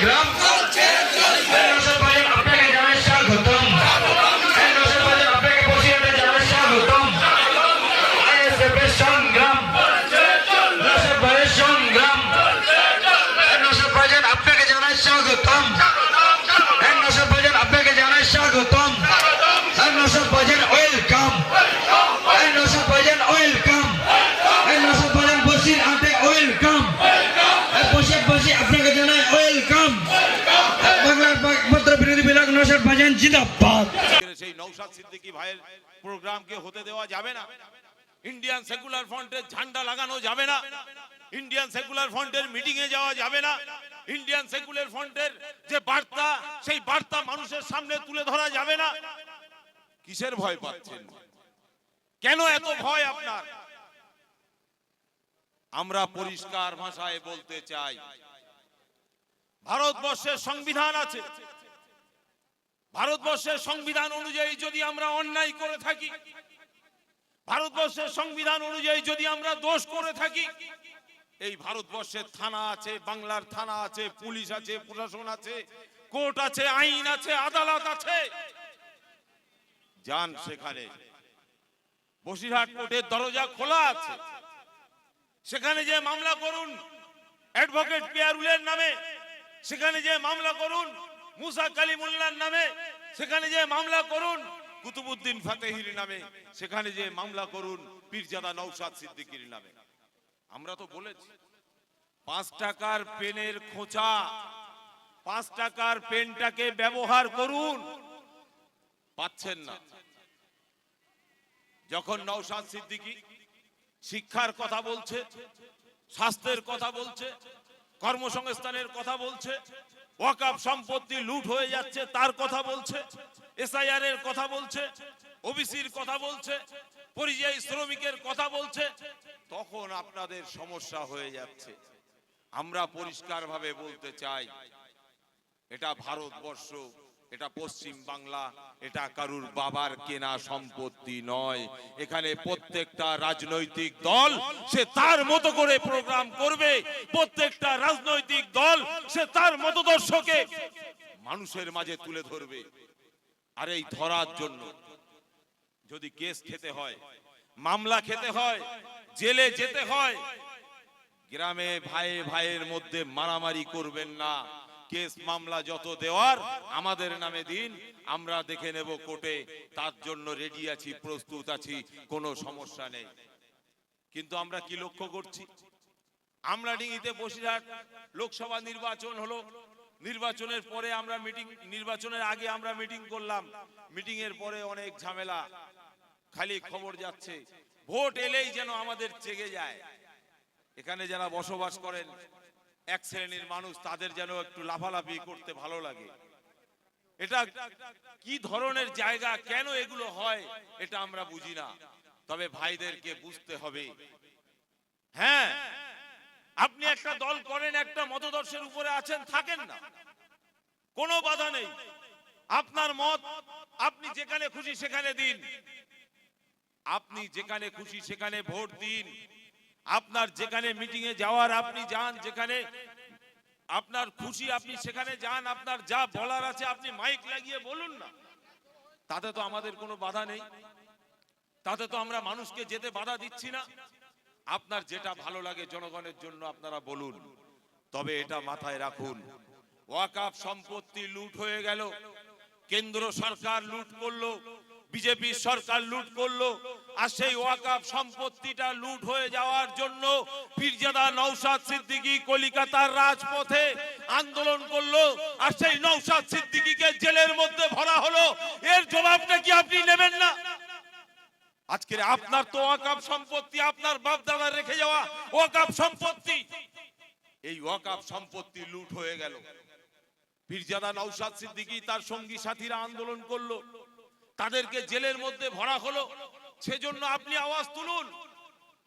সংগ্রাম নওশাদ ভাইজান আপনাকে জানাই স্বাগতম। নওশাদ ভাইজান আপনাকে বসিরহাটে জানাই স্বাগতম। আইএসএফ এর সংগ্রাম, নওশাদ ভাইয়ের সংগ্রাম, নওশাদ ভাইজান আপনাকে জানাই স্বাগতম। নওশাদ ভাইজান আপনাকে জানাই স্বাগতম। নওশাদ ভাইজান ওয়েলকাম। নওশাদ ভাইজান ওয়েলকাম। নওশাদ ভাইজান বসিরহাটে ওয়েলকাম। বসে আপনাকে জানাই ওয়েলকাম। বাংলার মাত্র বিরোধী বিভাগ নওশাদ ভাইজান জিন্দাবাদ। সেই নওশাদ সিদ্দিকী ভাইয়ের প্রোগ্রামকে হতে দেওয়া যাবে না। ইন্ডিয়ান সেকুলার ফ্রন্টের ঝান্ডা লাগানো যাবে না। ইন্ডিয়ান সেকুলার ফ্রন্টের মিটিং এ যাওয়া যাবে না। ইন্ডিয়ান সেকুলার ফ্রন্টের যে বার্তা, সেই বার্তা মানুষের সামনে তুলে ধরা যাবে না। কিসের ভয় পাচ্ছেন? কেন এত ভয় আপনার? আমরা পরিষ্কার ভাষায় বলতে চাই, ভারতবর্ষের সংবিধান আছে। ভারতবর্ষের সংবিধান অনুযায়ী যদি আমরা অন্যায় করে থাকি, ভারতবর্ষের সংবিধান অনুযায়ী যদি আমরা দোষ করে থাকি, এই ভারতবর্ষের থানা আছে, বাংলার থানা আছে, পুলিশ আছে, প্রশাসন আছে, কোর্ট আছে, আইন আছে, আদালত আছে। যান সেখানে, বসিরহাট কোর্টের দরজা খোলা আছে। সেখানে যে মামলা করুন অ্যাডভোকেট পিয়ারুলের নামে, সেখানে যে মামলা করুন মুসা কালিমুল্লাহর নামে, সেখানে যে মামলা করুন কুতুবউদ্দিন ফাতেহির নামে, সেখানে যে মামলা করুন পীরজাদা নওশাদ সিদ্দিকীর নামে। আমরা তো বলেছি 5 টাকার পেনের খোঁচা, 5 টাকার পেনটাকে ব্যবহার করুন, পাচ্ছেন না। যখন নওশাদ সিদ্দিকী শিক্ষার কথা বলছে, স্বাস্থ্যের কথা বলছে, কর্মসংস্থানের কথা বলছে, ওয়াকফ সম্পত্তি লুট হয়ে যাচ্ছে তার কথা বলছে, এসআইআর এর কথা বলছে, ওবিসির কথা বলছে, পরিযায়ী শ্রমিকের কথা বলছে, তখন আপনাদের সমস্যা হয়ে যাচ্ছে। আমরা পরিষ্কারভাবে বলতে চাই, এটা ভারতবর্ষ, এটা পশ্চিম বাংলা, এটা কারুর বাবার কেনা সম্পত্তি নয়। এখানে প্রত্যেকটা রাজনৈতিক দল সে তার মতো করে প্রোগ্রাম করবে, প্রত্যেকটা রাজনৈতিক দল সে তার মতদর্শকে মানুষের মাঝে তুলে ধরবে। আর এই ধরার জন্য যদি কেস খেতে হয়, মামলা খেতে হয়, জেলে যেতে হয়, গ্রামে ভাইয়ে ভাইয়ের মধ্যে মারামারি করবেন না। কেস মামলা যত দেওয়ার আমাদের নামে দিন, আমরা দেখে নেব কোর্টে, তার জন্য রেডি আছি, প্রস্তুত আছি, কোনো সমস্যা নেই। কিন্তু আমরা কি লক্ষ্য করছি? আমরা ডিঙিতে বসিরহাট লোকসভা নির্বাচন হলো, নির্বাচনের পরে আমরা মিটিং, নির্বাচনের আগে আমরা মিটিং করলাম, মিটিং এর পরে অনেক ঝামেলা, খালি খবর যাচ্ছে ভোট এলেই যেন আমাদের চেগে যায়। এখানে যারা বসবাস করেন এক শ্রেণীর মানুষ, তাদের যেন একটু লাফালাফি করতে ভালো লাগে। এটা কি ধরনের জায়গা, কেন এগুলো হয় এটা আমরা বুঝি না। তবে ভাইদেরকে বুঝতে হবে, হ্যাঁ আপনি একটা দল করেন, একটা মতদর্শের উপরে আছেন, থাকেন না, কোনো বাধা নেই। আপনার মত আপনি যেখানে খুশি সেখানে দিন, আপনি যেখানে খুশি সেখানে ভোট দিন, আপনার যেখানে মিটিং এ যাওয়ার আপনি যান, যেখানে আপনার খুশি আপনি সেখানে যান, আপনার যা বলার আছে আপনি মাইক লাগিয়ে বলুন না, তাতে তো আমাদের কোনো বাধা নেই, তাতে তো আমরা মানুষকে যেতে বাধা দিচ্ছি না। আপনার যেটা ভালো লাগে জনগণের জন্য আপনারা বলুন। তবে এটা মাথায় রাখুন, ওয়াকফ সম্পত্তি লুট হয়ে গেল, কেন্দ্র সরকার লুট করলো, বিজেপি সরকার লুট করলো, আর সেই ওয়াকফ সম্পত্তিটা লুট হয়ে যাওয়ার জন্য পীরজাদা নওশাদ সিদ্দিকী কলিকাতার রাজপথে আন্দোলন করলো, আর সেই নওশাদ সিদ্দিকীকে জেলের মধ্যে ভরা হলো। এর জবাবটা কি আপনি নেবেন না? আজকে আপনার তো ওয়াকফ সম্পত্তি, আপনার বাপ দাদা রেখে যাওয়া ওয়াকফ সম্পত্তি, এই ওয়াকফ সম্পত্তি লুট হয়ে গেল। পীরজাদা নওশাদ সিদ্দিকী তার সঙ্গী সাথীরা আন্দোলন করলো, তাদেরকে জেলের মধ্যে ভরা হলো। সেজন্য আপনি আওয়াজ তুলুন।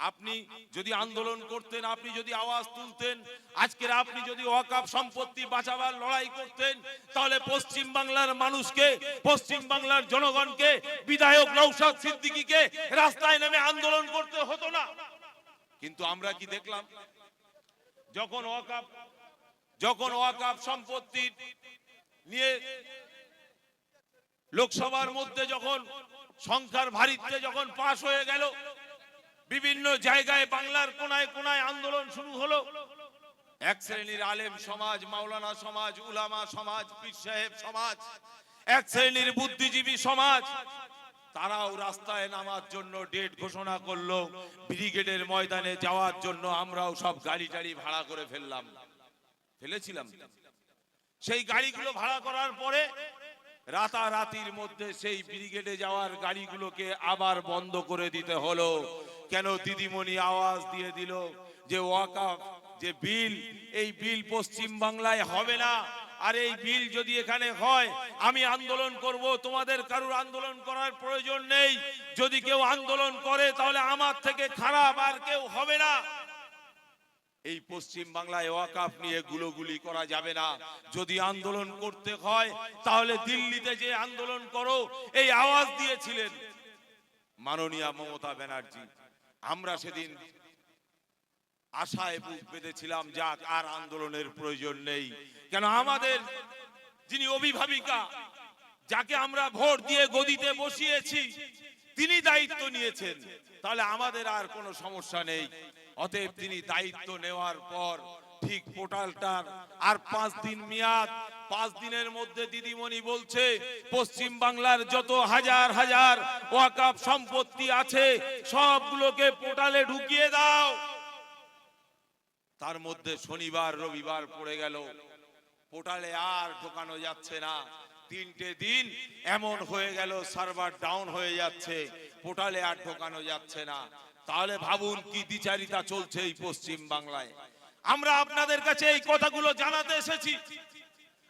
আপনি যদি আন্দোলন করতেন, আপনি যদি আওয়াজ তুলতেন, আজকের আপনি যদি ওয়াকফ সম্পত্তি বাঁচাবার লড়াই করতেন, তাহলে পশ্চিম বাংলার মানুষকে, পশ্চিম বাংলার জনগণকে, বিধায়ক নওশাদ সিদ্দিকীকে রাস্তায় নেমে আন্দোলন করতে হতো না। কিন্তু আমরা কি দেখলাম, যখন ওয়াকফ যখন ওয়াকফ সম্পত্তি নিয়ে লোকসভার মধ্যে যখন সংখ্যার ভারিতে যখন পাশ হয়ে গেল, বিভিন্ন জায়গায় বাংলার কোনায় কোনায় আন্দোলন শুরু হলো। এক শ্রেণীর আলেম সমাজ, মাওলানা সমাজ, উলামা সমাজ, পীর সাহেব সমাজ, এক শ্রেণীর বুদ্ধিজীবী সমাজ, তারাও রাস্তায় নামার জন্য ডেট ঘোষণা করলো। ব্রিগেডের ময়দানে যাওয়ার জন্য আমরাও সব গাড়ি টাড়ি ভাড়া করে ফেলেছিলাম। সেই গাড়িগুলো ভাড়া করার পরে রাতারাতির মধ্যে সেই ব্রিগেডে যাওয়ার গাড়িগুলোকে আবার বন্ধ করে দিতে হলো। কেন? দিদিমণি আওয়াজ দিয়ে দিল যে ওয়াকফ যে বিল, এই বিল পশ্চিম বাংলায় হবে না। আর এই বিল যদি এখানে হয় আমি আন্দোলন করব, তোমাদের কারুর আন্দোলন করার প্রয়োজন নেই। যদি কেউ আন্দোলন করে তাহলে আমার থেকে খারাপ আর কেউ হবে না। এই পশ্চিম বাংলায় ওয়াকফ নিয়ে গুলোগুলি করা যাবে না। যদি আন্দোলন করতে হয় তাহলে দিল্লিতে যে আন্দোলন করো, এই আওয়াজ দিয়েছিলেন মাননীয়া মমতা ব্যানার্জি। আমরা সেদিন আশায় বুক বেঁধেছিলাম যাক, আর আন্দোলনের প্রয়োজন নেই। কেন? আমাদের যিনি অভিভাবিকা, যাকে আমরা ভোট দিয়ে গদিতে বসিয়েছি, তিনি দায়িত্ব নিয়েছেন, তাহলে আমাদের আর কোনো সমস্যা নেই। অতএব তিনি দায়িত্ব নেওয়ার পর ঠিক পোর্টালটার আর 5 দিন মেয়াদ, 5 দিনের মধ্যে দিদিমণি বলছে পশ্চিম বাংলার যত হাজার হাজার ওয়াকফ সম্পত্তি আছে সবগুলোকে পোর্টালে ঢুকিয়ে দাও। তার মধ্যে শনিবার রবিবার পড়ে গেল, পোর্টালে আর ঢোকানো যাচ্ছে না। 3টে দিন এমন হয়ে গেল, সার্ভার ডাউন হয়ে যাচ্ছে, পোর্টালে আর ঢোকানো যাচ্ছে না। তাহলে ভাবুন কি দ্বিচারিতা চলছে এই পশ্চিম বাংলায়। আমরা আপনাদের কাছে এই কথাগুলো জানাতে এসেছি।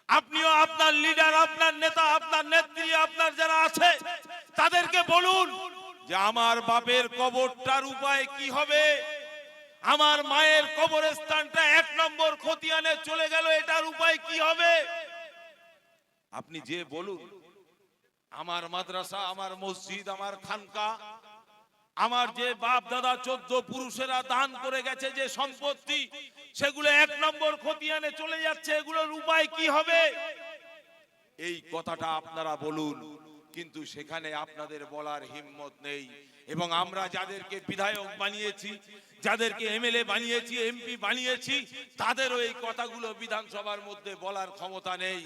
আপনিও আপনার লিডার, আপনার নেতা, আপনার নেত্রী, আপনার যারা আছে তাদেরকে বলুন যে আমার বাপের কবরটার উপায় কি হবে, আমার মায়ের কবরস্থানটা 1 নম্বর খতিয়ানে চলে গেল, এটার উপায় কি হবে। আপনি যে বলুন আমার মাদ্রাসা, আমার মসজিদ, আমার খানকা, আমার যে বাপ দাদা 14 পুরুষেরা দান করে গেছে যে সম্পত্তি, সেগুলো 1 নম্বর খতিয়ানে চলে যাচ্ছে, এগুলোর উপায় কি হবে। এই কথাটা আপনারা বলুন, কিন্তু সেখানে আপনাদের বলার হিম্মত নেই। এবং আমরা যাদেরকে বিধায়ক বানিয়েছি, যাদেরকে এমএলএ বানিয়েছি, এমপি বানিয়েছি, তাদেরও এই কথাগুলো বিধানসভার মধ্যে বলার ক্ষমতা নেই।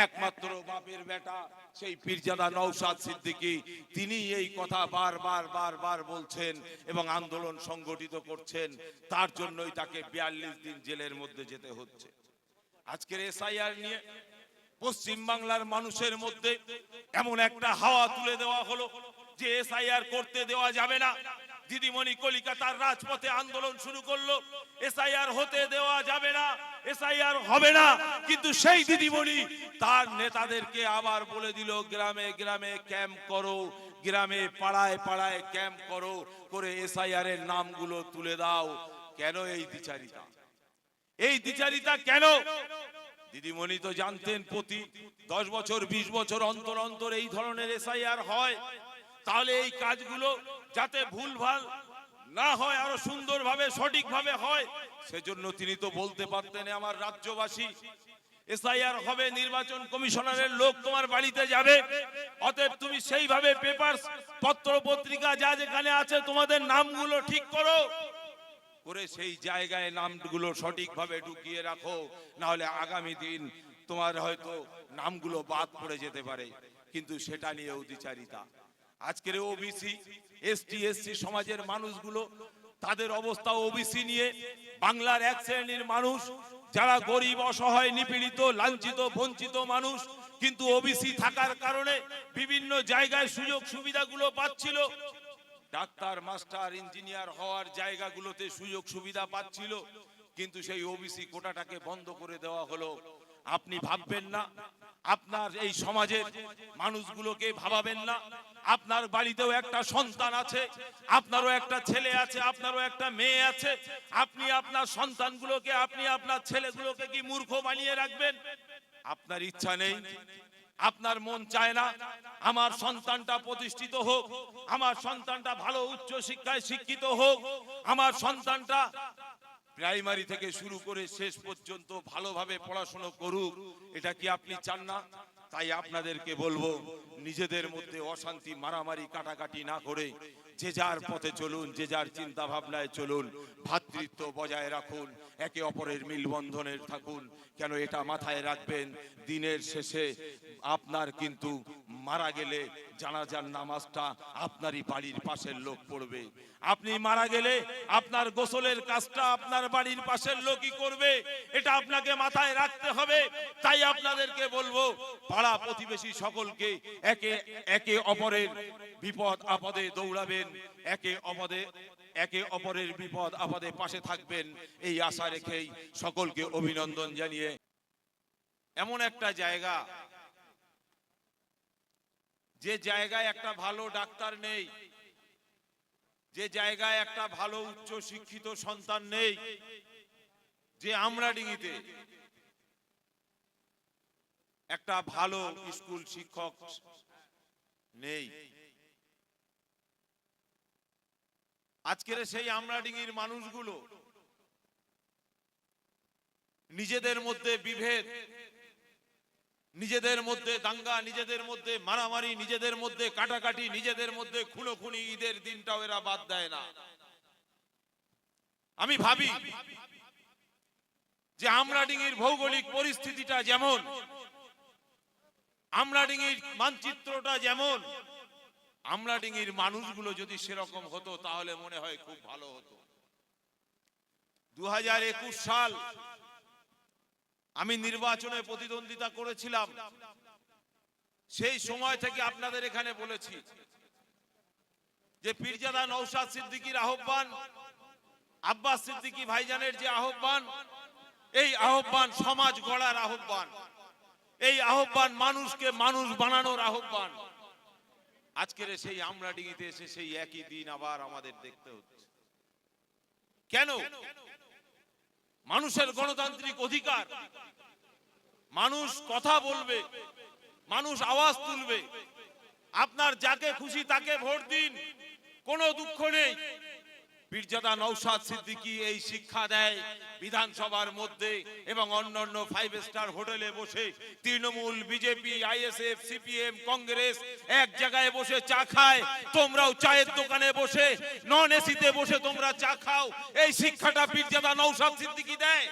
একমাত্র বাপের বেটা সেই পীরজাদা নওশাদ সিদ্দিকী, তিনি এই কথা বারবার বলছেন এবং আন্দোলন সংগঠিত করছেন। তার জন্যই তাকে 42 দিন জেলের মধ্যে যেতে হচ্ছে। আজকের এসআইআর নিয়ে পশ্চিম বাংলার মানুষের মধ্যে এমন একটা হাওয়া তুলে দেওয়া হলো যে এসআইআর করতে দেওয়া যাবে না। দিদিমণি কলিকাতার রাজপথে আন্দোলন শুরু করলো, এসআইআর হতে দেওয়া যাবে না, এসআইআর হবে না। কিন্তু সেই দিদিমণি তার নেতাদেরকে আবার বলে দিল গ্রামে গ্রামে ক্যাম্প করো, গ্রামে পাড়ায় পাড়ায় ক্যাম্প করো, করে এসআইআর এর নামগুলো তুলে দাও। কেন এই দ্বিচারিতা? এই দ্বিচারিতা কেন? দিদিমণি তো জানতেন প্রতি 10 বছর 20 বছর অন্তর অন্তর এই ধরনের এসআইআর হয়। তাহলে এই কাজগুলো যাতে ভুলভাল না হয়, আরো সুন্দরভাবে সঠিকভাবে হয়, সেজন্য তিনি তো বলতে পারতেন আমার রাজ্যবাসী এসআইআর হবে, নির্বাচন কমিশনারের লোক তোমার বাড়িতে যাবে, অতএব তুমি সেইভাবে পেপার পত্র পত্রিকা যা যেখানে আছে তোমাদের নামগুলো ঠিক করো, করে সেই জায়গায় নামগুলো সঠিকভাবে ঢুকিয়ে রাখো, না হলে আগামী দিন তোমার হয়তো নামগুলো বাদ পড়ে যেতে পারে। কিন্তু সেটা নিয়েও দ্বিচারিতা। আজকের ওবিসি, এসটি, এসসি সমাজের মানুষগুলো, তাদের অবস্থা ওবিসি নিয়ে বাংলার এক শ্রেণীর মানুষ যারা গরিব, অসহায়, নিপীড়িত, লাঞ্ছিত, বঞ্চিত মানুষ, কিন্তু ওবিসি থাকার কারণে বিভিন্ন জায়গায় সুযোগ সুবিধাগুলো পাচ্ছিল। ডাক্তার, মাস্টার, ইঞ্জিনিয়ার হওয়ার জায়গাগুলোতে সুযোগ সুবিধা পাচ্ছিল, কিন্তু সেই ওবিসি কোটাটাকে বন্ধ করে দেওয়া হলো। আপনি ভাববেন না, আপনার এই সমাজের মানুষগুলোকে ভাবাবেন না। আপনার বাড়িতেও একটা সন্তান আছে, আপনারও একটা ছেলে আছে, আপনারও একটা মেয়ে আছে। আপনি আপনার সন্তানগুলোকে, আপনি আপনার ছেলেগুলোকে কি মূর্খ বানিয়ে রাখবেন? আপনার ইচ্ছা নেই, আপনার মন চায় না আমার সন্তানটা প্রতিষ্ঠিত হোক, আমার সন্তানটা ভালো উচ্চ শিক্ষায় শিক্ষিত হোক, আমার সন্তানটা প্রাইমারি থেকে শুরু করে শেষ পর্যন্ত ভালোভাবে পড়াশোনা করুক, এটা কি আপনি চান না? তাই আপনাদেরকে বলবো, নিজেদের মধ্যে অশান্তি মারামারি কাটাকাটি না করে যে যার পথে চলুন, যে যার চিন্তা ভাবনায় চলুন, ভ্রাতৃত্ব বজায় রাখুন, একে অপরের মিলবন্ধনে থাকুন। কেন এটা মাথায় রাখবেন, দিনের শেষে আপনার কিন্তু মারা গেলে জানাজার নামাজটা আপনারই বাড়ির পাশের লোক পড়বে। আপনি মারা গেলে আপনার গোসলের কাজটা আপনার বাড়ির পাশের লোকই করবে, এটা আপনাকে মাথায় রাখতে হবে। তাই আপনাদেরকে বলবো, পাড়া প্রতিবেশী সকলকে একে অপরের বিপদ আপদে দৌড়াবেন, একে অপরের বিপদ আপদে পাশে থাকবেন, এই আশা রেখেই সকলকে অভিনন্দন জানিয়ে, এমন একটা জায়গা যে জায়গায় একটা ভালো ডাক্তার নেই, যে জায়গায় একটা ভালো উচ্চ শিক্ষিত সন্তান নেই, যে আমরাডিঙ্গিতে একটা ভালো স্কুল শিক্ষক নেই, আজকের সেই আমরাডিঙ্গির মানুষগুলো নিজেদের মধ্যে বিভেদ, নিজেদের মধ্যে দাঙ্গা, নিজেদের মধ্যে মারামারি, নিজেদের মধ্যে কাটাকাটি, নিজেদের মধ্যে খুনোখুনি, ঈদের দিনটাও এরা বাদ দেয় না। আমি ভাবি যে আমরাডিঙ্গির ভৌগোলিক পরিস্থিতিটা যেমন, আমরাডিঙ্গির মানচিত্রটা যেমন, আমরাডিঙ্গির মানুষগুলো যদি সেরকম হতো তাহলে মনে হয় খুব ভালো হতো। 2021 সাল আমি নির্বাচনে প্রতিদ্বন্দ্বিতা করেছিলাম, সেই সময় থেকে আপনাদের এখানে বলেছি যে পীরজাদা নওশাদ সিদ্দিকীর আহ্বান, আব্বাস সিদ্দিকী ভাইজানের যে আহ্বান, এই আহ্বান সমাজ গড়ার আহ্বান, এই আহ্বান মানুষকে মানুষ বানানোর আহ্বান। আজকের সেই আমরাডিঙ্গিতে এসে সেই একই দিন আবার আমাদের দেখতে হচ্ছে। কেন? মানুষের গণতান্ত্রিক অধিকার, মানুষ কথা বলবে, মানুষ আওয়াজ তুলবে, আপনার যাকে খুশি তাকে ভোট দিন, কোনো দুঃখ নেই। পীরজাদা নওশাদ সিদ্দিকী এই শিক্ষা দেয় বিধানসভার মধ্যে এবং অন্যান্য 5 স্টার হোটেলে বসে Trinamool, BJP, ISF, CPM, Congress এক জায়গায় বসে চা খায়, তোমরাও চায়ের দোকানে বসে নন এসিতে বসে তোমরা চা খাও। এই শিক্ষাটা পীরজাদা নওশাদ সিদ্দিকী দেয়।